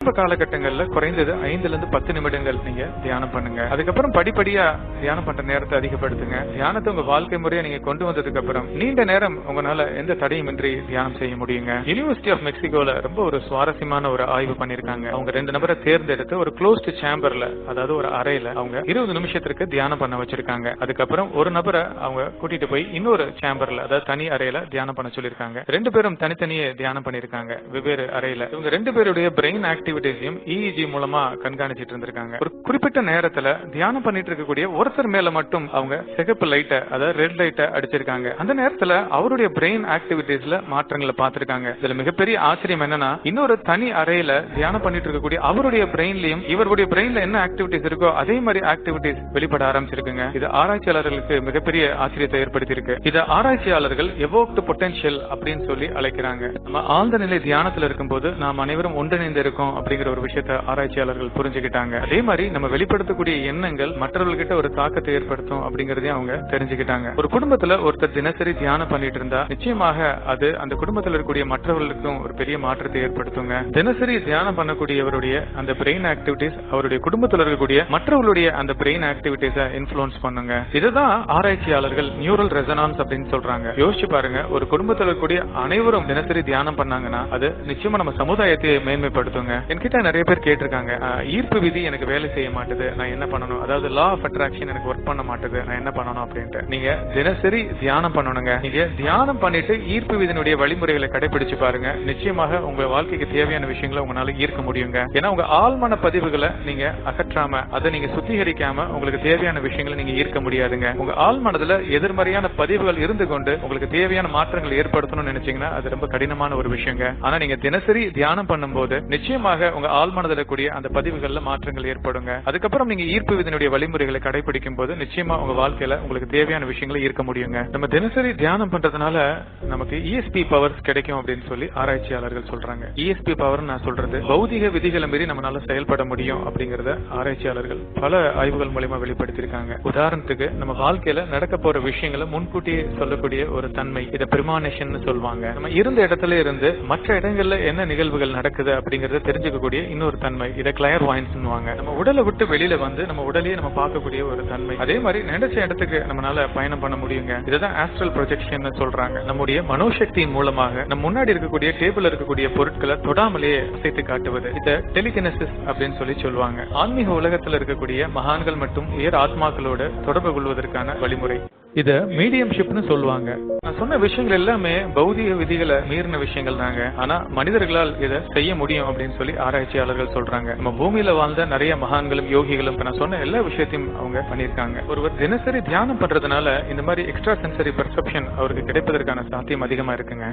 ஆரம்ப காலகட்டங்கள்ல குறைந்தது 5 to 10 நிமிடங்கள் நீங்க தியானம் பண்ணுங்க. அதுக்கப்புறம் படிப்படியா தியானம் பண்ற நேரத்தை அதிகப்படுத்துங்க. தியானத்தை உங்க வாழ்க்கை முறையை நீங்க கொண்டு வந்ததுக்கு அப்புறம் நீண்ட நேரம் உங்களால எந்த தடையுமின்றி தியானம் செய்ய முடியுங்க. யுனிவர்சிட்டி ஆஃப் மெக்சிகோல ரொம்ப ஒரு சுவாரஸ்யமான ஒரு ஆய்வு பண்ணிருக்காங்க. அவங்க 2 நபரை தேர்ந்தெடுத்து ஒரு க்ளோஸ்ட் சேம்பர்ல, அதாவது ஒரு அறையில அவங்க 20 நிமிஷத்திற்கு தியானம் பண்ண வச்சிருக்காங்க. அதுக்கப்புறம் ஒரு நபரை அவங்க கூட்டிட்டு போய் இன்னொரு சேம்பர்ல, அதாவது தனி அறையில தியானம் பண்ண சொல்லிருக்காங்க. 2 பேரும் தனித்தனியே தியானம் பண்ணிருக்காங்க வெவ்வேறு அறையில. இவங்க 2 பேருடைய பிரெயின் ஆக்டிவிட்டிஸையும் EEG மூலமா கண்காணிச்சிட்டு இருந்திருக்காங்க. ஒரு குறிப்பிட்ட நேரத்துல தியானம் பண்ணிட்டு இருக்கக்கூடிய ஒருத்தர் மேல மட்டும் அவங்க சிகப்பு லைட்டை, அதாவது ரெட் லைட்டை அடிச்சிருக்காங்க. அந்த நேரத்துல அவருடைய பிரெயின் ஆக்டிவிட்டிஸ்ல மாற்றங்களை பார்த்திருக்காங்க. இதுல மிகப்பெரிய ஆச்சரியம் என்னன்னா, இன்னொரு தனி அறையில தியானம் பண்ணிட்டு இருக்கக்கூடிய அவருடைய பிரெயின்லயும் இவருடைய பிரெயின்ல என்ன ஆக்டிவிட்டிஸ் இருக்கோ அதே மாதிரி ஆக்டிவிட்டிஸ் வெளிப்பட ஆரம்பிச்சிருக்குங்க. இது ஆராய்ச்சியாளர்களுக்கு மிகப்பெரிய ஆச்சரியத்தை ஏற்படுத்தி இருக்கு. இதை ஆராய்ச்சியாளர்கள் எவோக்டு பொட்டன்ஷியல் அப்படின்னு சொல்லி அழைக்கிறாங்க. நம்ம ஆழ்ந்த நிலை தியானத்துல இருக்கும்போது நாம் அனைவரும் ஒன்றிணைந்து இருக்கோம் அப்படிங்கிற ஒரு விஷயத்தை ஆராய்ச்சியாளர்கள் புரிஞ்சுக்கிட்டாங்க. அதே மாதிரி நம்ம வெளிப்படுத்தக்கூடிய எண்ணங்கள் மற்றவர்கள்கிட்ட ஒரு தாக்கத்தை ஏற்படுத்தும் அப்படிங்கறதையும் அவங்க தெரிஞ்சுக்கிட்டாங்க. ஒரு குடும்பத்துல ஒருத்தர் தினசரி தியானம் பண்ணிட்டு இருந்தா நிச்சயமாக அது அந்த குடும்பத்தில் இருக்கக்கூடிய மற்றவர்களுக்கும் ஒரு பெரிய மாற்றத்தை ஏற்படுத்துங்க. தினசரி தியானம் பண்ணக்கூடியவருடைய அந்த பிரெயின் ஆக்டிவிட்டிஸ் அவருடைய குடும்பத்தில் இருக்கக்கூடிய மற்றவர்களுடைய அந்த பிரெயின் ஆக்டிவிட்டிஸை இன்ஃப்ளூயன்ஸ் பண்ணுங்க. இதுதான் ஆராய்ச்சியாளர்கள் நியூரல் ரெசனான்ஸ் அப்படின்னு சொல்றாங்க. யோசிச்சு பாருங்க, ஒரு குடும்பத்தில் இருக்கக்கூடிய அனைவரும் தினசரி தியானம் பண்ணாங்கன்னா அது நிச்சயமா நம்ம சமுதாயத்தை மேன்மைப்படுத்துங்க. என்கிட்ட நிறைய பேர் கேட்டிருக்காங்க, ஈர்ப்பு விதி எனக்கு வேலை செய்ய மாட்டுது, நான் என்ன பண்ணணும், அதாவது லா ஆஃப் அட்ராக்ஷன் எனக்கு ஒர்க் பண்ண மாட்டுது, நான் என்ன பண்ணணும் அப்படின்ட்டு. நீங்க தினசரி தியானம் பண்ணணுங்க. நீங்க தியானம் பண்ணிட்டு ஈர்ப்பு விதியினுடைய வழிமுறைகளை கடைபிடிச்சு பாருங்க. நிச்சயமாக உங்க வாழ்க்கைக்கு தேவையான விஷயங்களை உங்களால ஈர்க்க முடியுங்க. ஏன்னா உங்க ஆழ்மன பதிவுகளை நீங்க அகற்றாம, அதை நீங்க சுத்திகரிக்காம உங்களுக்கு தேவையான விஷயங்களை நீங்க ஈர்க்க முடியாதுங்க. உங்க ஆழ்மனதுல எதிர்மறையான பதிவுகள் இருந்து கொண்டு உங்களுக்கு தேவையான மாற்றங்கள் ஏற்படுத்தணும்னு நினைச்சீங்கன்னா அது ரொம்ப கடினமான ஒரு விஷயங்க. ஆனா நீங்க தினசரி தியானம் பண்ணும்போது நிச்சயமாக உங்க ஆழ்மனதுல கூடிய அந்த பதிவுகள்ல மாற்றங்கள் ஏற்படுங்க. அதுக்கப்புறம் நீங்க ஈர்ப்பு விதியினுடைய வழிமுறைகளை கடைபிடிக்கும் போது நிச்சயமா உங்க வாழ்க்கையில உங்களுக்கு தேவையான விஷயங்களை ஈர்க்க முடியுங்க. நம்ம தினசரி தியானம் பண்றதுனால நமக்கு ESP பவர்ஸ் கிடைக்கும் அப்படின்னு சொல்லி ஆராய்ச்சியாளர்கள் சொல்றாங்க. ESP பவர் நான் சொல்றது பௌதிக விதிகளை மீறி நம்மளால செயல்பட முடியும் அப்படிங்கறத ஆராய்ச்சியாளர்கள் பல ஆய்வுகள் மூலமா வெளிப்படுத்திருக்காங்க. உதாரணத்துக்கு நம்ம வாழ்க்கையில நடக்க போற விஷயங்களை முன்கூட்டியே சொல்லக்கூடிய ஒரு தன்மை, இதை பிரிமானிஷன் சொல்லுவாங்க. நம்ம இருந்த இடத்துல இருந்து மற்ற இடங்கள்ல என்ன நிகழ்வுகள் நடக்குது அப்படிங்கறத தெரிஞ்சுக்கக்கூடிய இன்னொரு தன்மை, இதை கிளையர்வாயன்ஸ் சொல்லுவாங்க. நம்ம உடலை விட்டு வெளியில வந்து நம்ம உடலையே நம்ம பார்க்கக்கூடிய ஒரு தன்மை. அதே மாதிரி நினைச்ச இடத்துக்கு நம்மளால பயணம் பண்ண முடியுங்க. இதுதான் ஆஸ்ட்ரல் ப்ரொஜெக்ஷன் சொல்றாங்க. நம்முடைய மனோசக்தியின் மூலமாக நம்ம முன்னாடி இருக்கக்கூடிய டேபிள் இருக்கக்கூடிய பொருட்களை தொடாமலே அசைத்து காட்டுவது, இதை டெலிகினசிஸ் அப்படின்னு சொல்லி சொல்லுவாங்க. ஆன்மீக உலகத்தில் இருக்கக்கூடிய மகான்கள் மற்றும் உயர் ஆத்மாக்களோட தொடர்பு கொள்வதற்கான வழிமுறை, இத மீடியம்ஷிப்னு சொல்லுவாங்க. நான் சொன்ன விஷயங்கள் எல்லாமே பௌதிக விதிகளை மீறின விஷயங்கள் தாங்க. ஆனா மனிதர்களால் இதை செய்ய முடியும் அப்படின்னு சொல்லி ஆராய்ச்சியாளர்கள் சொல்றாங்க. நம்ம பூமியில வாழ்ந்த நிறைய மகான்களும் யோகிகளும் நான் சொன்ன எல்லா விஷயத்தையும் அவங்க பண்ணிருக்காங்க. ஒருவர் தினசரி தியானம் பண்றதுனால இந்த மாதிரி எக்ஸ்ட்ரா சென்சரி பெர்செப்ஷன் அவருக்கு கிடைப்பதற்கான சாத்தியம் அதிகமா இருக்குங்க.